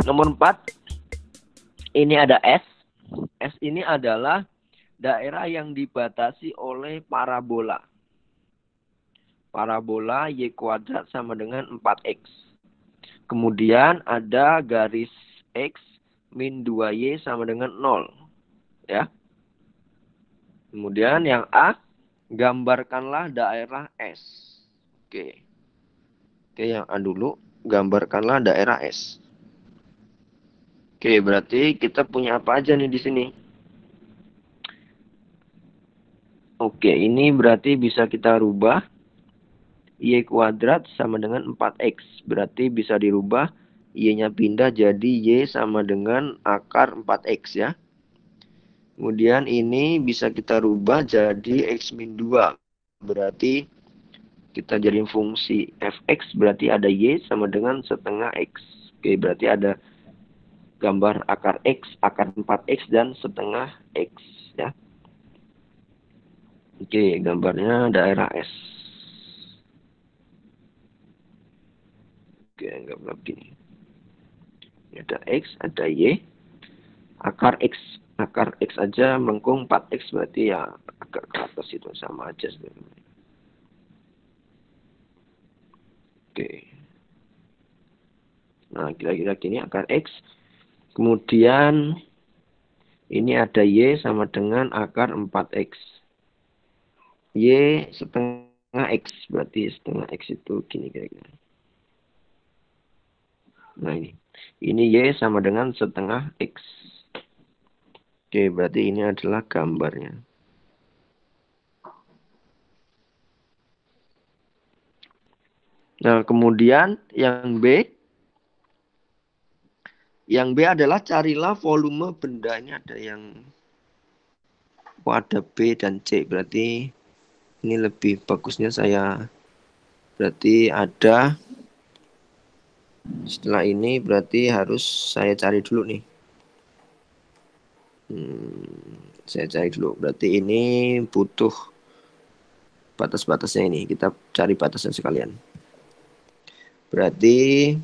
Nomor 4, ini ada S. S ini adalah daerah yang dibatasi oleh parabola. Parabola Y kuadrat sama dengan 4X. Kemudian ada garis X min 2Y sama dengan 0. Ya. Kemudian yang A, gambarkanlah daerah S. Oke. Oke, yang A dulu, gambarkanlah daerah S. Oke, berarti kita punya apa aja nih di sini? Oke, ini berarti bisa kita rubah. Y kuadrat sama dengan 4X. Berarti bisa dirubah. Y-nya pindah jadi Y sama dengan akar 4X ya. Kemudian ini bisa kita rubah jadi X min 2. Berarti kita jadiin fungsi fx berarti ada y sama dengan setengah x. Oke, berarti ada gambar akar x, akar 4x dan setengah x ya. Oke, gambarnya daerah S. Oke, gambar begini. Ada x, ada y. Akar x aja melengkung 4x berarti ya agak ke atas itu sama aja sebenarnya. Oke. Nah, kira-kira gini akar X. Kemudian ini ada Y sama dengan akar 4X. Y setengah X. Berarti setengah X itu gini kira-kira. Nah ini. Ini Y sama dengan setengah X. Oke, berarti ini adalah gambarnya. Nah, kemudian yang B. Yang B adalah carilah volume benda. Ini ada yang ada B dan C. Berarti ini lebih bagusnya saya. Berarti ada. Setelah ini berarti harus saya cari dulu nih. Saya cari dulu. Berarti ini butuh batas-batasnya ini. Kita cari batasnya sekalian. Berarti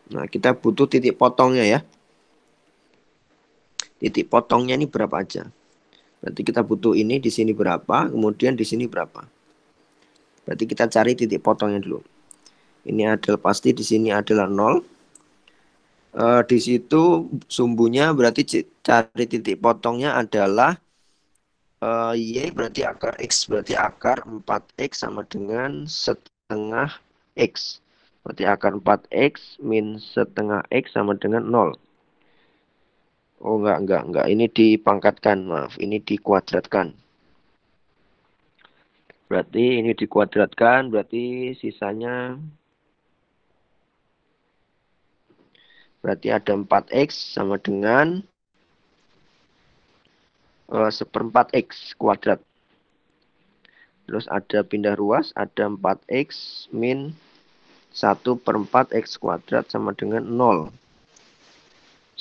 nah, kita butuh titik potongnya ya. Titik potongnya ini berapa aja? Berarti kita butuh ini di sini berapa, kemudian di sini berapa. Berarti kita cari titik potongnya dulu. Ini adalah pasti di sini adalah 0. Di situ sumbunya berarti cari titik potongnya adalah Y berarti akar X. Berarti akar 4X sama dengan setengah X. Berarti akar 4X min setengah X sama dengan 0. Oh enggak. Ini dipangkatkan, maaf. Ini dikuadratkan. Berarti ini dikuadratkan, berarti sisanya berarti ada 4X sama dengan 1/4 X kuadrat. Terus ada pindah ruas, ada 4X min 1/4 X kuadrat sama dengan 0.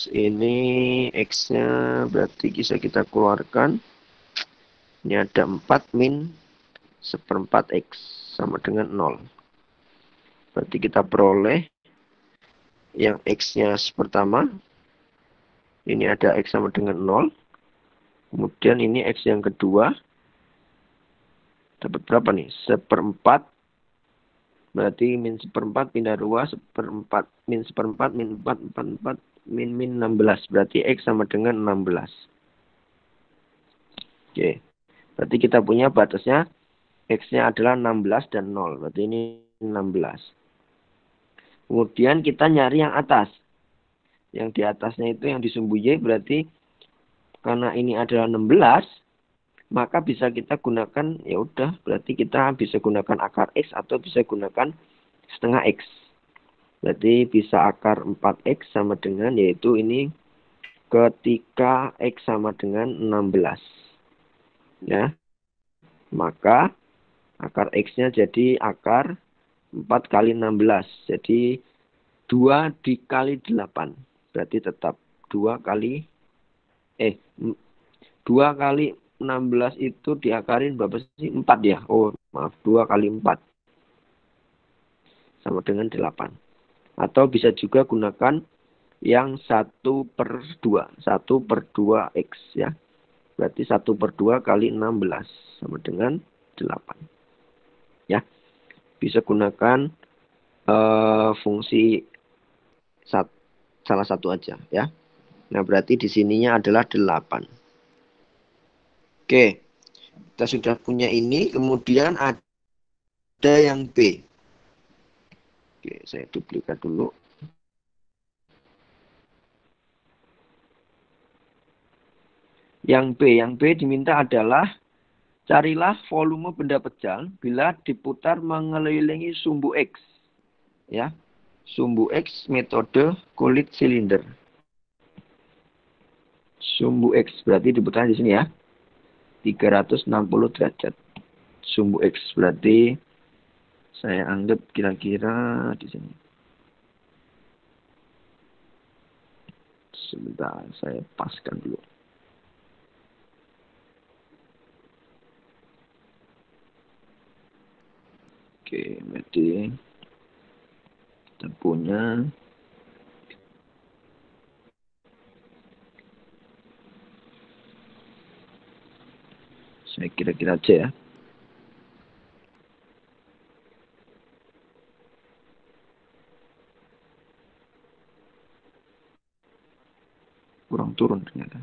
Ini X-nya berarti bisa kita keluarkan. Ini ada 4 min 1/4 X sama dengan 0. Berarti kita peroleh yang X-nya pertama. Ini ada X sama dengan 0. Kemudian ini X yang kedua. Dapat berapa nih? 1/4. Berarti min 1/4 pindah ruas. 1/4 min 1/4 min 4, 4 min 16. Berarti X sama dengan 16. Oke. Berarti kita punya batasnya. X-nya adalah 16 dan 0. Berarti ini 16. Kemudian kita nyari yang atas. Yang di atasnya itu yang disumbu Y berarti karena ini adalah 16, maka bisa kita gunakan, ya udah, berarti kita bisa gunakan akar X atau bisa gunakan setengah X. Berarti bisa akar 4X sama dengan, yaitu ini ketika X sama dengan 16. Ya. Maka akar X-nya jadi akar 4 kali 16. Jadi 2 dikali 8. Berarti tetap 2 kali 16 itu diakarin berapa sih? 4 ya? Oh, maaf. 2 kali 4. Sama dengan 8. Atau bisa juga gunakan yang 1/2. 1/2 X ya. Berarti 1/2 kali 16. Sama dengan 8. Ya. Bisa gunakan fungsi salah satu aja ya. Nah, berarti di sininya adalah 8. Oke. Kita sudah punya ini. Kemudian ada yang B. Oke, saya duplikat dulu. Yang B diminta adalah carilah volume benda pejal bila diputar mengelilingi sumbu X. Ya. Sumbu X metode kulit silinder. Sumbu X berarti diputar di sini ya. 360 derajat. Sumbu X berarti saya anggap kira-kira di sini. Sebentar, saya paskan dulu. Oke, berarti kita punya saya kira-kira aja ya. Kurang turun ternyata.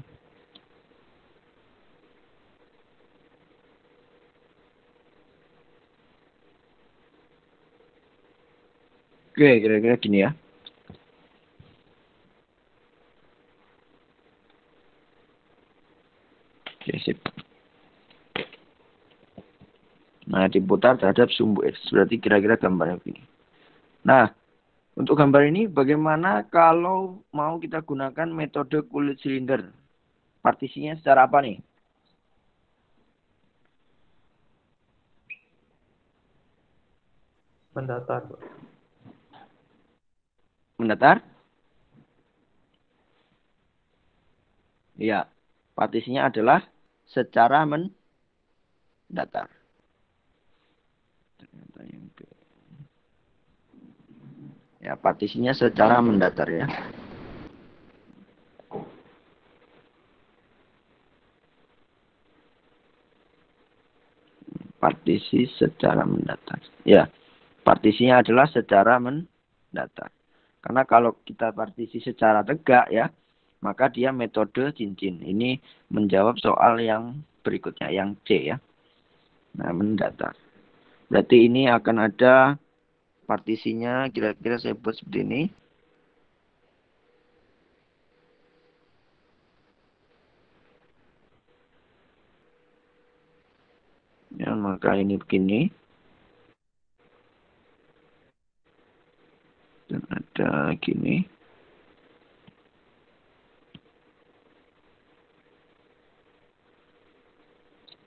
Oke, kira-kira gini ya. Oke, sip. Nah, diputar terhadap sumbu X. Berarti kira-kira gambarnya begini. Nah, untuk gambar ini bagaimana kalau mau kita gunakan metode kulit silinder? Partisinya secara apa nih? Mendatar. Mendatar? Iya. Partisinya adalah secara mendatar. Ya, partisinya secara mendatar ya. Partisi secara mendatar. Ya, partisinya adalah secara mendatar. Karena kalau kita partisi secara tegak ya, maka dia metode cincin. Ini menjawab soal yang berikutnya, yang C ya. Nah, mendatar. Berarti ini akan ada partisinya, kira-kira saya buat seperti ini. Ya, maka ini begini. Dan ada gini.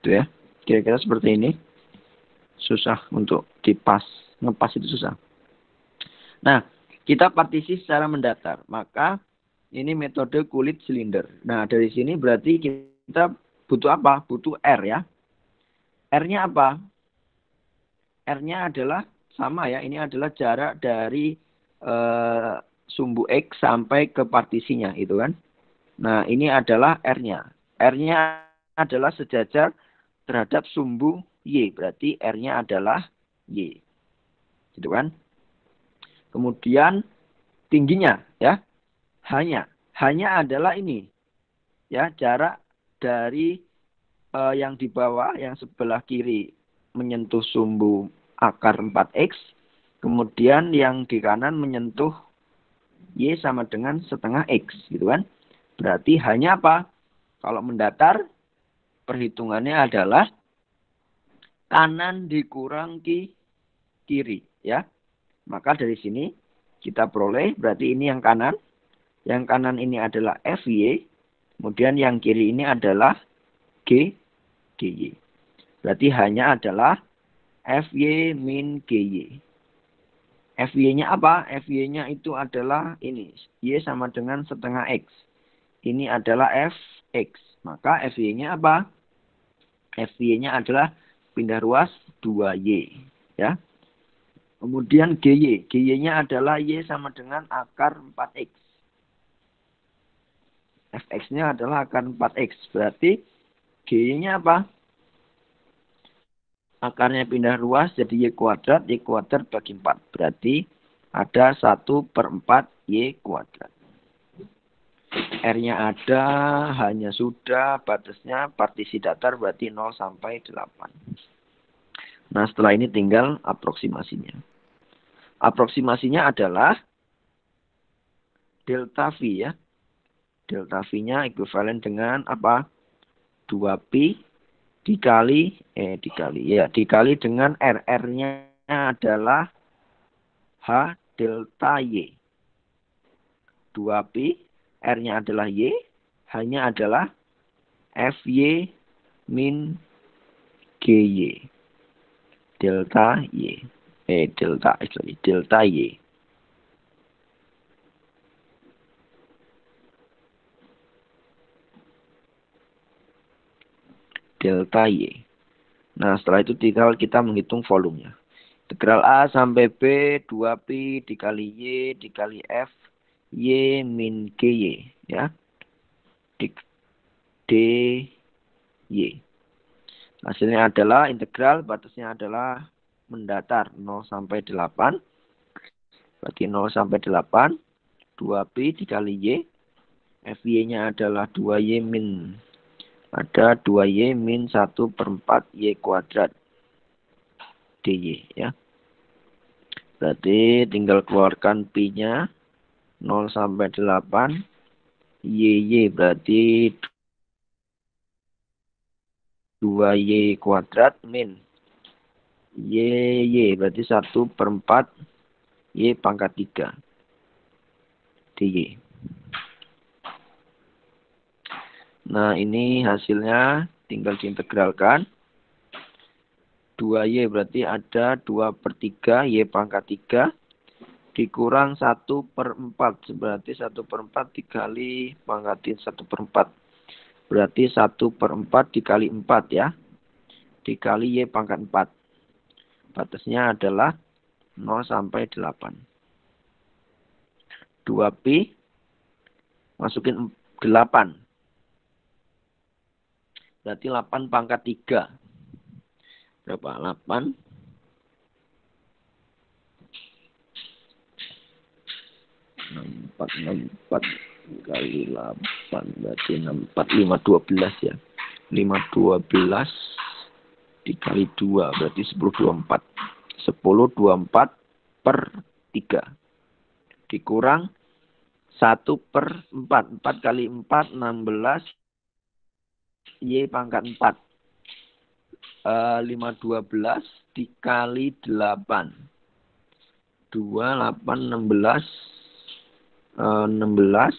Itu ya. Kira-kira seperti ini. Susah untuk ngepas itu susah. Nah, kita partisi secara mendatar. Maka ini metode kulit silinder. Nah, dari sini berarti kita butuh apa? Butuh R ya. R-nya apa? R-nya adalah sama ya. Ini adalah jarak dari sumbu X sampai ke partisinya. Itu kan. Nah, ini adalah R-nya. R-nya adalah sejajar terhadap sumbu Y. Berarti R-nya adalah Y. Gitu kan. Kemudian tingginya ya. Hanya adalah ini. Ya, jarak dari yang di bawah, yang sebelah kiri menyentuh sumbu akar 4X. Kemudian yang di kanan menyentuh Y sama dengan setengah X. Gitu kan. Berarti hanya apa? Kalau mendatar, perhitungannya adalah kanan dikurang kiri. Ya. Maka dari sini kita peroleh, berarti ini yang kanan. Yang kanan ini adalah FY. Kemudian yang kiri ini adalah GY. Berarti hanya adalah FY min GY. FY-nya apa? FY-nya itu adalah ini. Y sama dengan setengah X. Ini adalah Fx. Maka FY-nya apa? FY-nya adalah pindah ruas 2Y. Ya. Kemudian GY. GY-nya adalah Y sama dengan akar 4X. Fx-nya adalah akar 4X. Berarti GY-nya apa? Akarnya pindah ruas jadi Y kuadrat bagi 4. Berarti ada 1/4 Y kuadrat. R-nya ada, hanya sudah, batasnya partisi datar berarti 0 sampai 8. Nah, setelah ini tinggal aproksimasinya. Aproksimasinya adalah delta V ya. Delta V-nya ekuivalen dengan apa? 2pi dikali dengan R. R-nya adalah H delta Y. 2pi, R-nya adalah Y, H-nya adalah FY min GY. Delta Y. Delta Y. Delta Y. Nah, setelah itu tinggal kita menghitung volumenya. Integral A sampai B, 2pi dikali Y dikali F, Y min GY. Ya. DY. Hasilnya adalah integral, batasnya adalah mendatar 0 sampai 8. Bagi 0 sampai 8, 2pi dikali Y. FY-nya adalah 2Y min. Ada 2Y min 1/4 Y kuadrat. DY ya. Berarti tinggal keluarkan pi-nya 0 sampai 8. YY berarti 2Y kuadrat min YY berarti 1/4 Y pangkat 3 DY. Nah, ini hasilnya tinggal diintegralkan. 2Y berarti ada 2/3 Y pangkat 3 dikurang 1/4. Berarti 1/4 dikali pangkatin 1/4. Berarti 1/4 dikali 4 ya. Dikali Y pangkat 4. Batasnya adalah 0 sampai 8. 2pi masukin 8. Berarti 8 pangkat 3. Berapa? 8. 64 kali 8. Berarti 64. 512 ya. 512 dikali 2. Berarti 1024. 1024 per 3. Dikurang 1/4. 4 kali 4, 16. Y pangkat 4. 512 dikali 8. 2, 8, 16. 16.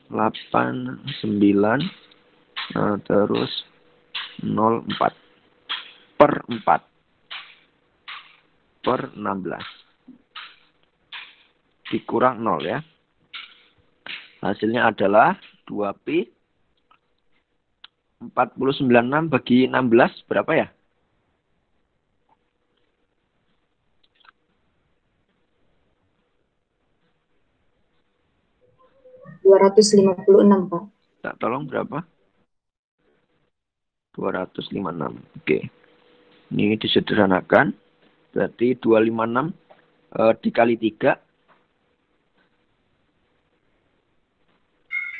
8, 9. Terus 04. Per 4. Per 16. Dikurang 0 ya. Hasilnya adalah 2pi 496 bagi 16 berapa ya? ...256 Pak. Tak tolong berapa? 256. Oke. Ini disederhanakan. Berarti 256 dikali 3.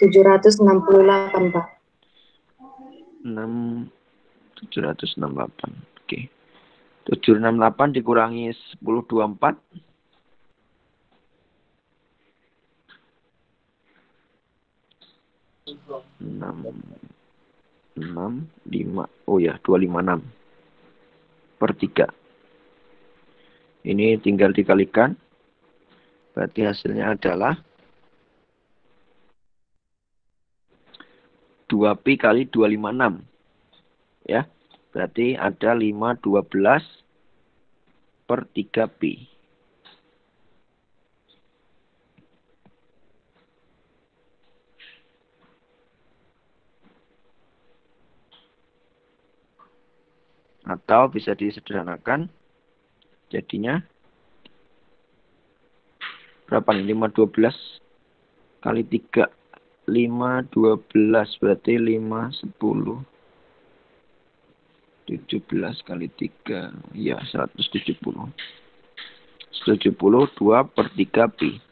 768 Pak. 768. Oke. 768 dikurangi 1024. 5. Oh ya, 256 per 3. Ini tinggal dikalikan. Berarti hasilnya adalah 2pi kali 256. Ya. Berarti ada 512 per 3pi. Atau bisa disederhanakan jadinya berapa nih? 512 kali 3. 512 berarti 510. 17 kali 3. Ya, 170. 72 per 3 pi.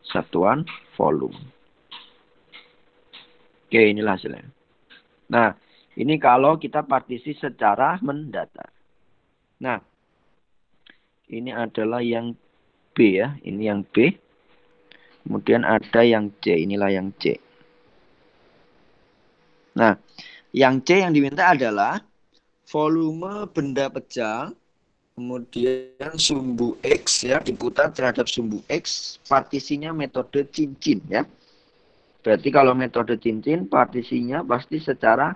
Satuan volume. Oke, inilah hasilnya. Nah, ini kalau kita partisi secara mendatar. Nah, ini adalah yang B ya. Ini yang B. Kemudian ada yang C. Inilah yang C. Nah, yang C yang diminta adalah volume benda pecah. Kemudian sumbu X ya diputar terhadap sumbu X. Partisinya metode cincin ya. Berarti kalau metode cincin partisinya pasti secara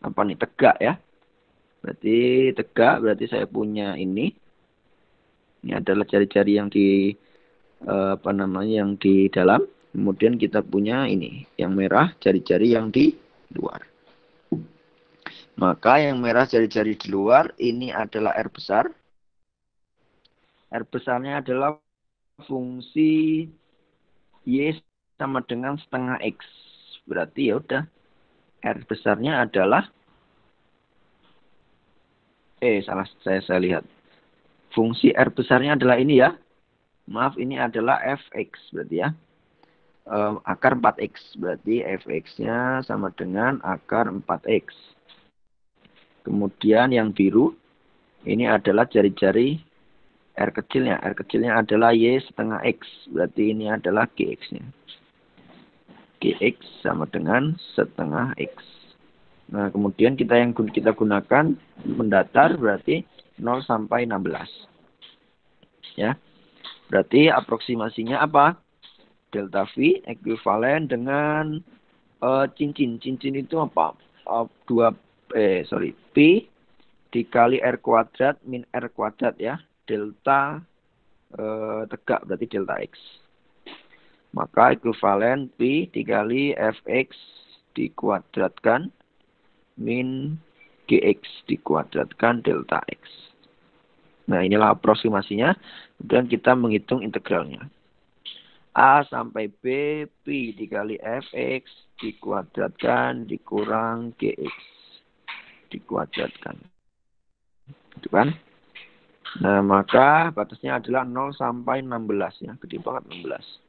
apa nih, tegak ya. Berarti tegak, berarti saya punya ini. Ini adalah jari-jari yang di yang di dalam. Kemudian kita punya ini, yang merah jari-jari yang di luar. Maka yang merah jari-jari di luar ini adalah R besar. R besarnya adalah fungsi Y sama dengan setengah X. Berarti ya udah. R besarnya adalah salah saya lihat. Fungsi R besarnya adalah ini ya. Maaf, ini adalah fx berarti ya. Akar 4x. Berarti fx-nya sama dengan akar 4x. Kemudian yang biru ini adalah jari-jari R kecilnya. R kecilnya adalah Y setengah X. Berarti ini adalah GX-nya. GX sama dengan setengah X. Nah, kemudian kita gunakan mendatar berarti 0 sampai 16. Ya. Berarti aproksimasinya apa? Delta V ekuivalen dengan cincin. Cincin itu apa? Pi dikali R kuadrat min R kuadrat ya. Delta tegak berarti delta X. Maka ekuivalen Pi dikali Fx dikuadratkan min Gx dikuadratkan delta X. Nah, inilah aproksimasinya. Kemudian kita menghitung integralnya. A sampai B, Pi dikali Fx dikuadratkan dikurang Gx dikuadratkan. Itu kan? Nah, maka batasnya adalah 0 sampai 16 ya. Gede banget 16.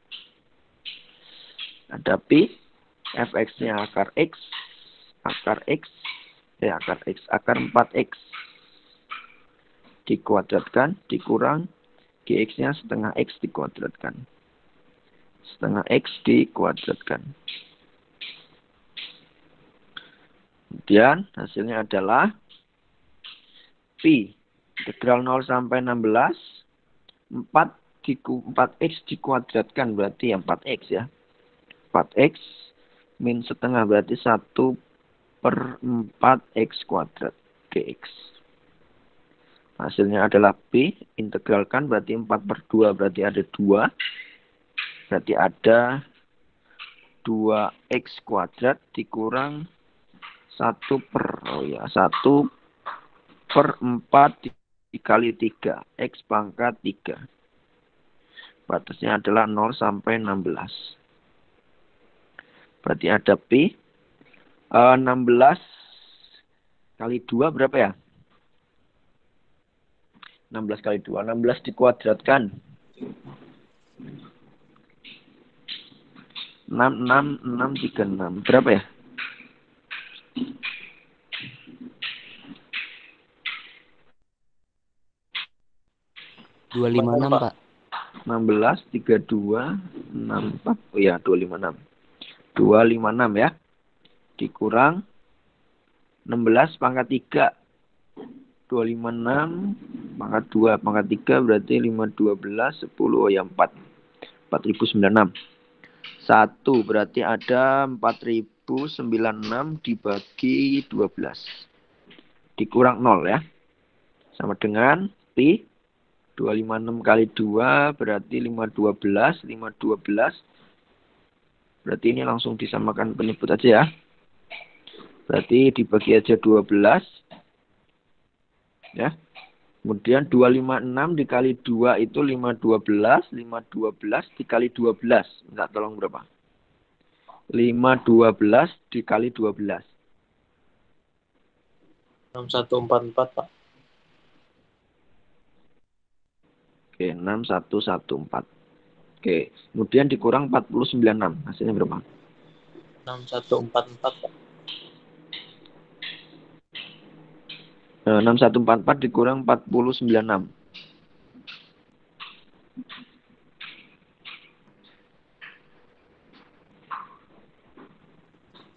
Ada Pi, Fx-nya akar X, akar 4x dikuadratkan dikurang Gx-nya setengah X dikuadratkan. Setengah X dikuadratkan. Kemudian hasilnya adalah Pi integral 0 sampai 16 4x dikuadratkan berarti ya 4x ya. 4x min setengah berarti 1/4x kuadrat dx. Hasilnya adalah Pi integralkan berarti 4/2 berarti ada 2. Berarti ada 2x kuadrat dikurang 1/4 dikali 3. X pangkat 3. Batasnya adalah 0 sampai 16. Berarti ada Pi. 16 kali 2 berapa ya? 16 kali 2. 16 dikuadratkan. 636. Berapa ya? $256, Pak. 16, 32, 64. Oh ya, 256. 256 ya. Dikurang 16 pangkat 3. 256 pangkat 2 pangkat 3 berarti 512 10 oh ya 4. 4096. 1 berarti ada 4096 dibagi 12. Dikurang 0 ya. Sama dengan Pi 256 kali 2 berarti 512. 512 berarti ini langsung disamakan penyebut aja ya. Berarti dibagi aja 12. Ya. Kemudian 256 dikali 2 itu 512. 512 dikali 12. Minta tolong berapa? 512 dikali 12. 6144, Pak. Oke, 6114. Oke, kemudian dikurang 496. Hasilnya berapa? 6144, Pak. 6144 dikurang 496.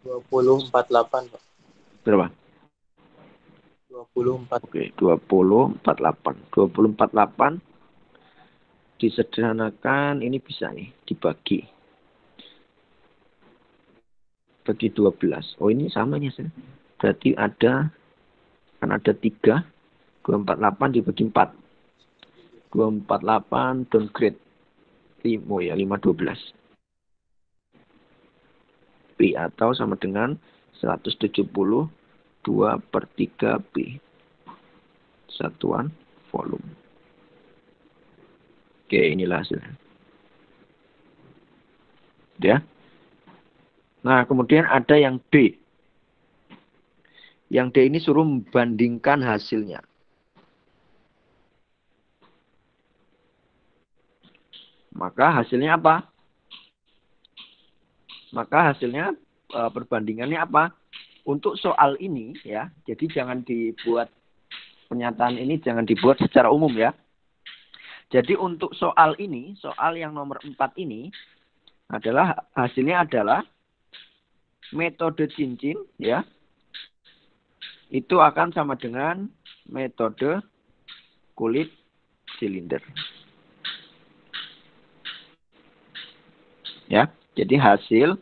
2048, Pak. Berapa? 24. Oke, 2048. 2048 disederhanakan, ini bisa nih dibagi. Bagi 12. Oh, ini sama nih, saya. Berarti ada 3. 248 dibagi 4. 248 downgrade. 512. P atau sama dengan 172/3 P. Satuan volume. Oke, inilah hasilnya. Ya. Nah, kemudian ada yang D. Yang D ini suruh membandingkan hasilnya. Maka hasilnya apa? Maka hasilnya perbandingannya apa? Untuk soal ini ya, jadi jangan dibuat pernyataan ini jangan dibuat secara umum ya. Jadi untuk soal ini, soal yang nomor 4 ini adalah hasilnya adalah metode cincin ya. Itu akan sama dengan metode kulit silinder. Ya, jadi hasil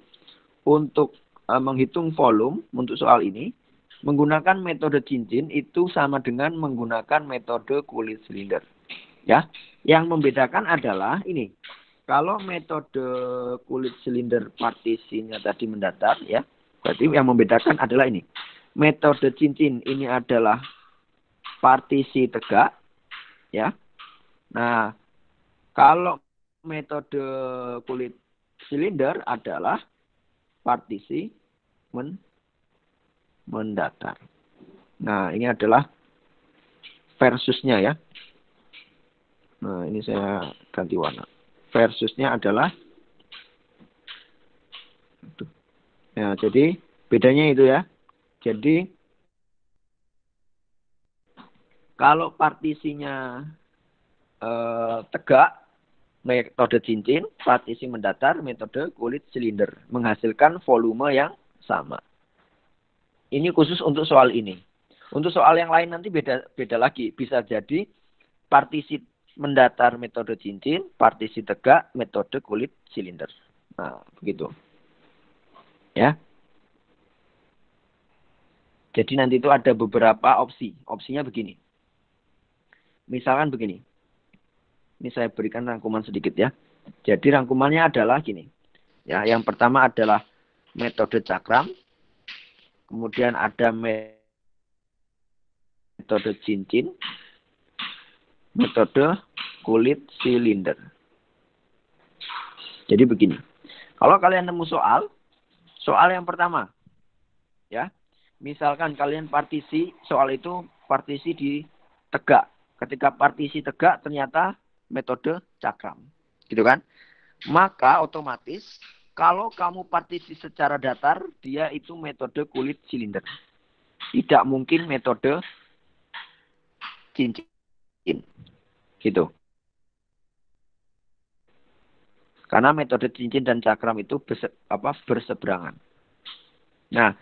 untuk menghitung volume untuk soal ini menggunakan metode cincin itu sama dengan menggunakan metode kulit silinder. Ya, yang membedakan adalah ini. Kalau metode kulit silinder partisinya tadi mendatar, ya, berarti yang membedakan adalah ini. Metode cincin ini adalah partisi tegak, ya. Nah, kalau metode kulit silinder adalah partisi mendatar. Nah, ini adalah versusnya ya. Nah, ini saya ganti warna. Versusnya adalah ya, jadi bedanya itu ya. Jadi kalau partisinya tegak metode cincin, partisi mendatar metode kulit silinder menghasilkan volume yang sama. Ini khusus untuk soal ini. Untuk soal yang lain nanti beda lagi. Bisa jadi partisi mendatar metode cincin, partisi tegak metode kulit silinder. Nah, begitu. Ya. Jadi nanti itu ada beberapa opsi. Opsinya begini. Misalkan begini. Ini saya berikan rangkuman sedikit ya. Jadi rangkumannya adalah gini. Ya, yang pertama adalah metode cakram. Kemudian ada metode cincin. Metode kulit silinder. Jadi begini. Kalau kalian nemu soal yang pertama. Ya. Misalkan kalian partisi, soal itu partisi di tegak. Ketika partisi tegak ternyata metode cakram. Gitu kan? Maka otomatis kalau kamu partisi secara datar, dia itu metode kulit silinder. Tidak mungkin metode cincin. Gitu. Karena metode cincin dan cakram itu berseberangan. Nah,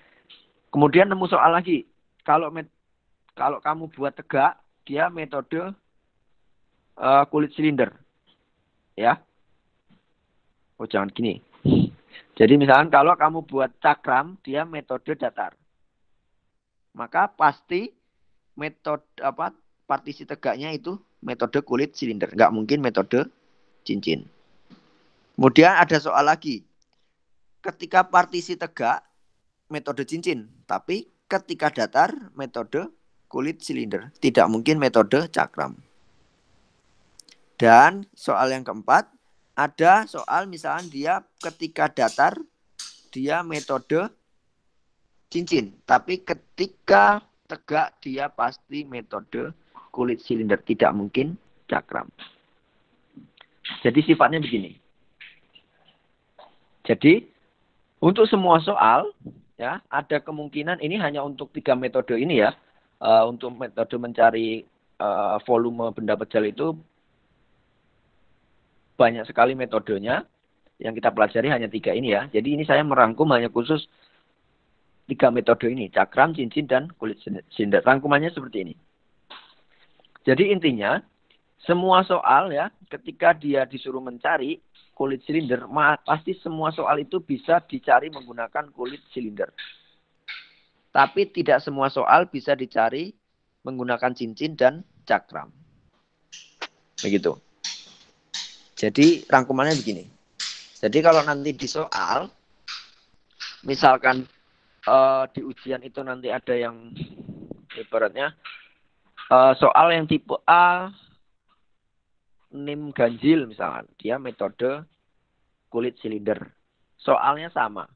kemudian nemu soal lagi. Kalau kamu buat tegak, dia metode kulit silinder. Ya. Oh, jangan gini. Jadi misalkan kalau kamu buat cakram, dia metode datar. Maka pasti metode partisi tegaknya itu metode kulit silinder. Nggak mungkin metode cincin. Kemudian ada soal lagi. Ketika partisi tegak, metode cincin. Tapi ketika datar, metode kulit silinder. Tidak mungkin metode cakram. Dan soal yang keempat, ada soal misalnya dia ketika datar, dia metode cincin. Tapi ketika tegak, dia pasti metode kulit silinder. Tidak mungkin cakram. Jadi sifatnya begini. Jadi untuk semua soal, ya ada kemungkinan ini hanya untuk 3 metode ini ya. Untuk metode mencari volume benda pejal itu banyak sekali metodenya. Yang kita pelajari hanya 3 ini ya. Jadi ini saya merangkum hanya khusus 3 metode ini. Cakram, cincin, dan kulit silinder. Rangkumannya seperti ini. Jadi intinya, semua soal ya, ketika dia disuruh mencari kulit silinder, pasti semua soal itu bisa dicari menggunakan kulit silinder. Tapi tidak semua soal bisa dicari menggunakan cincin dan cakram. Begitu. Jadi rangkumannya begini. Jadi kalau nanti di soal, misalkan di ujian itu nanti ada yang ibaratnya soal yang tipe A, NIM ganjil misalkan, dia metode kulit silinder. Soalnya sama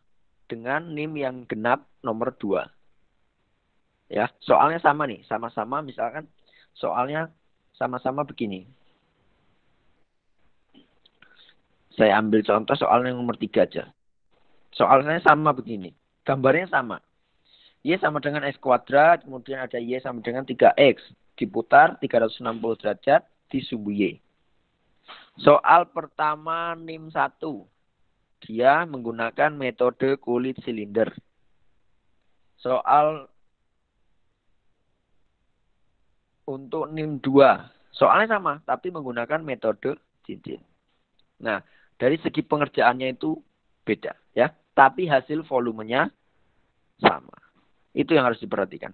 dengan NIM yang genap nomor 2. Ya, soalnya sama nih, sama-sama misalkan soalnya sama-sama begini. Saya ambil contoh soal yang nomor 3 aja. Soalnya sama begini. Gambarnya sama. Y sama dengan X kuadrat. Kemudian ada Y sama dengan 3X. Diputar 360 derajat di sumbu Y. Soal pertama NIM 1. Dia menggunakan metode kulit silinder. Soal untuk NIM 2. Soalnya sama. Tapi menggunakan metode cincin. Nah, dari segi pengerjaannya itu beda ya, tapi hasil volumenya sama. Itu yang harus diperhatikan.